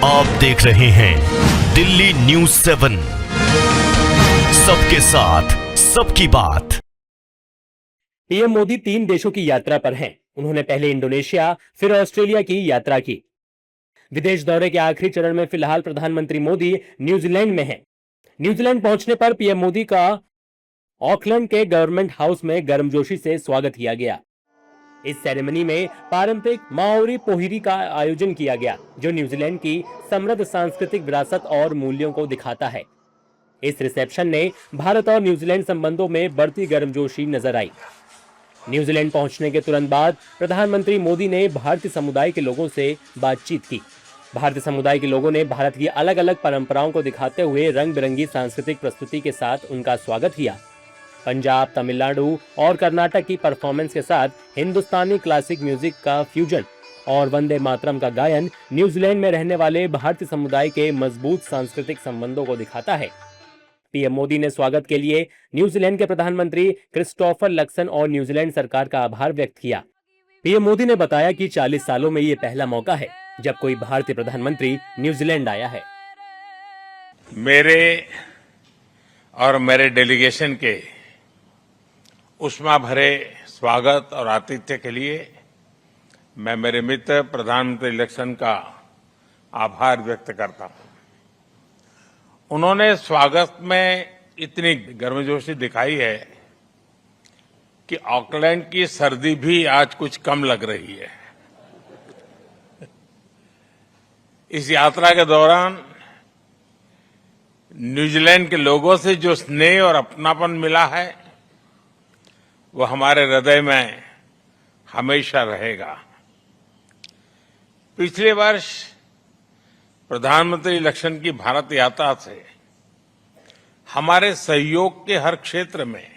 आप देख रहे हैं दिल्ली न्यूज़ 7, सबके साथ सबकी बात। पीएम मोदी 3 देशों की यात्रा पर हैं। उन्होंने पहले इंडोनेशिया फिर ऑस्ट्रेलिया की यात्रा की। विदेश दौरे के आखिरी चरण में फिलहाल प्रधानमंत्री मोदी न्यूजीलैंड में हैं। न्यूजीलैंड पहुंचने पर पीएम मोदी का ऑकलैंड के गवर्नमेंट हाउस में गर्मजोशी से स्वागत किया गया। इस सेरेमनी में पारंपरिक माओरी पोहिरी का आयोजन किया गया, जो न्यूजीलैंड की समृद्ध सांस्कृतिक विरासत और मूल्यों को दिखाता है। इस रिसेप्शन ने भारत और न्यूजीलैंड संबंधों में बढ़ती गर्मजोशी नजर आई। न्यूजीलैंड पहुंचने के तुरंत बाद प्रधानमंत्री मोदी ने भारतीय समुदाय के लोगों से बातचीत की। भारतीय समुदाय के लोगों ने भारत की अलग अलग परंपराओं को दिखाते हुए रंग बिरंगी सांस्कृतिक प्रस्तुति के साथ उनका स्वागत किया। पंजाब, तमिलनाडु और कर्नाटक की परफॉर्मेंस के साथ हिंदुस्तानी क्लासिक म्यूजिक का फ्यूजन और वंदे मातरम का गायन न्यूजीलैंड में रहने वाले भारतीय समुदाय के मजबूत सांस्कृतिक संबंधों को दिखाता है। पीएम मोदी ने स्वागत के लिए न्यूजीलैंड के प्रधानमंत्री क्रिस्टोफर लक्सन और न्यूजीलैंड सरकार का आभार व्यक्त किया। पीएम मोदी ने बताया कि 40 सालों में ये पहला मौका है जब कोई भारतीय प्रधानमंत्री न्यूजीलैंड आया है। मेरे और मेरे डेलीगेशन के उष्मा भरे स्वागत और आतिथ्य के लिए मैं मेरे मित्र प्रधानमंत्री लक्सन का आभार व्यक्त करता हूं। उन्होंने स्वागत में इतनी गर्मजोशी दिखाई है कि ऑकलैंड की सर्दी भी आज कुछ कम लग रही है। इस यात्रा के दौरान न्यूजीलैंड के लोगों से जो स्नेह और अपनापन मिला है वो हमारे हृदय में हमेशा रहेगा। पिछले वर्ष प्रधानमंत्री लक्सन की भारत यात्रा से हमारे सहयोग के हर क्षेत्र में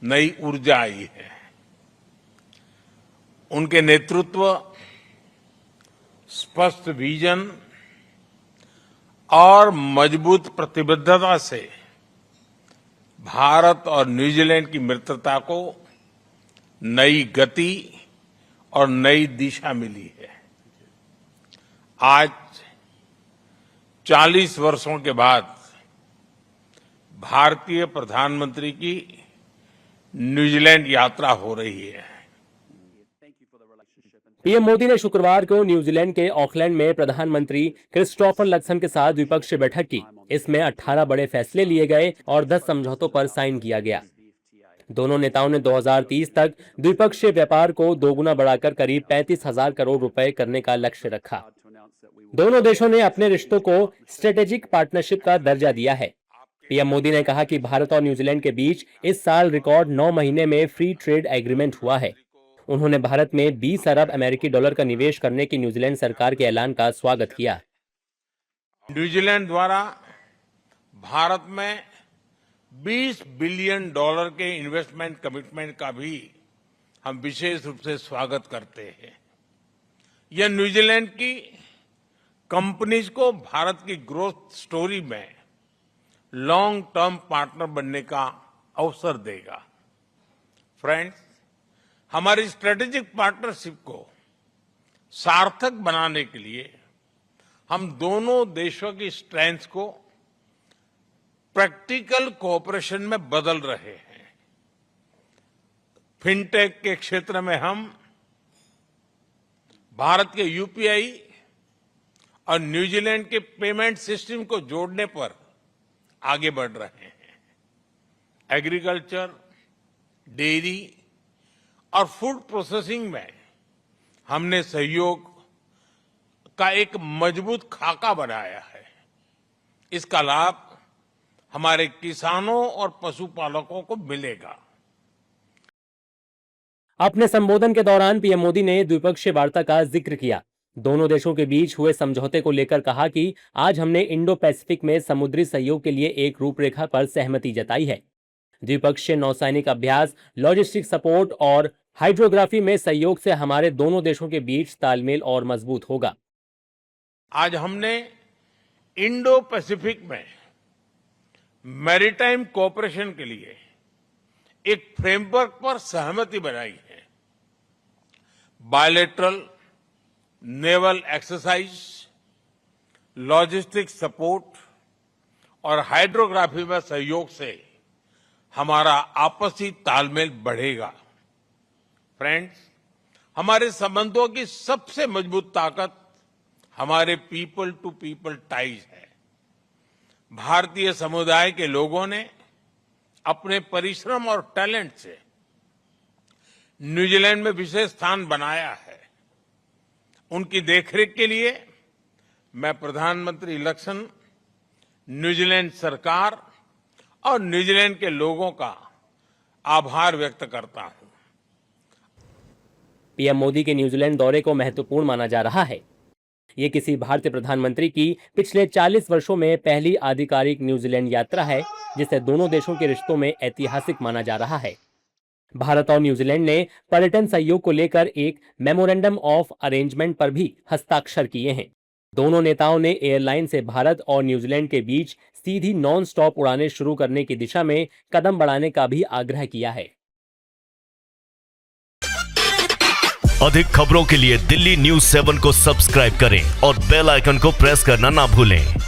नई ऊर्जा आई है। उनके नेतृत्व, स्पष्ट विजन और मजबूत प्रतिबद्धता से भारत और न्यूजीलैंड की मित्रता को नई गति और नई दिशा मिली है। आज 40 वर्षों के बाद भारतीय प्रधानमंत्री की न्यूजीलैंड यात्रा हो रही है। पीएम मोदी ने शुक्रवार को न्यूजीलैंड के ऑकलैंड में प्रधानमंत्री क्रिस्टोफर लक्सन के साथ द्विपक्षीय बैठक की। इसमें 18 बड़े फैसले लिए गए और 10 समझौतों पर साइन किया गया। दोनों नेताओं ने 2030 तक द्विपक्षीय व्यापार को दोगुना बढ़ाकर करीब 35,000 करोड़ रुपए करने का लक्ष्य रखा। दोनों देशों ने अपने रिश्तों को स्ट्रेटेजिक पार्टनरशिप का दर्जा दिया है। पीएम मोदी ने कहा कि भारत और न्यूजीलैंड के बीच इस साल रिकॉर्ड 9 महीने में फ्री ट्रेड एग्रीमेंट हुआ है। उन्होंने भारत में 20 अरब अमेरिकी डॉलर का निवेश करने की न्यूजीलैंड सरकार के ऐलान का स्वागत किया। न्यूजीलैंड द्वारा भारत में 20 बिलियन डॉलर के इन्वेस्टमेंट कमिटमेंट का भी हम विशेष रूप से स्वागत करते हैं। यह न्यूजीलैंड की कंपनीज को भारत की ग्रोथ स्टोरी में लॉन्ग टर्म पार्टनर बनने का अवसर देगा। फ्रेंड्स, हमारी स्ट्रेटेजिक पार्टनरशिप को सार्थक बनाने के लिए हम दोनों देशों की स्ट्रेंथ को प्रैक्टिकल कोऑपरेशन में बदल रहे हैं। फिनटेक के क्षेत्र में हम भारत के यूपीआई और न्यूजीलैंड के पेमेंट सिस्टम को जोड़ने पर आगे बढ़ रहे हैं। एग्रीकल्चर, डेयरी और फूड प्रोसेसिंग में हमने सहयोग का एक मजबूत खाका बनाया है। इसका लाभ हमारे किसानों और पशुपालकों को मिलेगा। अपने संबोधन के दौरान पीएम मोदी ने द्विपक्षीय वार्ता का जिक्र किया। दोनों देशों के बीच हुए समझौते को लेकर कहा कि आज हमने इंडो पैसिफिक में समुद्री सहयोग के लिए एक रूपरेखा पर सहमति जताई है। द्विपक्षीय नौसैनिक अभ्यास, लॉजिस्टिक सपोर्ट और हाइड्रोग्राफी में सहयोग से हमारे दोनों देशों के बीच तालमेल और मजबूत होगा। आज हमने इंडो पैसिफिक में मैरीटाइम कोऑपरेशन के लिए एक फ्रेमवर्क पर सहमति बनाई है। Bilateral naval exercise, logistic support और हाइड्रोग्राफी में सहयोग से हमारा आपसी तालमेल बढ़ेगा। फ्रेंड्स, हमारे संबंधों की सबसे मजबूत ताकत हमारे पीपल टू पीपल टाइज है। भारतीय समुदाय के लोगों ने अपने परिश्रम और टैलेंट से न्यूजीलैंड में विशेष स्थान बनाया है। उनकी देखरेख के लिए मैं प्रधानमंत्री इलेक्शन, न्यूजीलैंड सरकार और न्यूजीलैंड के लोगों का आभार व्यक्त करता हूं। पीएम मोदी के न्यूजीलैंड दौरे को महत्वपूर्ण माना जा रहा है। ये किसी भारतीय प्रधानमंत्री की पिछले 40 वर्षों में पहली आधिकारिक न्यूजीलैंड यात्रा है, जिसे दोनों देशों के रिश्तों में ऐतिहासिक माना जा रहा है। भारत और न्यूजीलैंड ने पर्यटन सहयोग को लेकर एक मेमोरेंडम ऑफ अरेंजमेंट पर भी हस्ताक्षर किए हैं। दोनों नेताओं ने एयरलाइन से भारत और न्यूजीलैंड के बीच सीधी नॉन स्टॉप उड़ानें शुरू करने की दिशा में कदम बढ़ाने का भी आग्रह किया है। अधिक खबरों के लिए दिल्ली न्यूज़ 7 को सब्सक्राइब करें और बेल आइकन को प्रेस करना ना भूलें।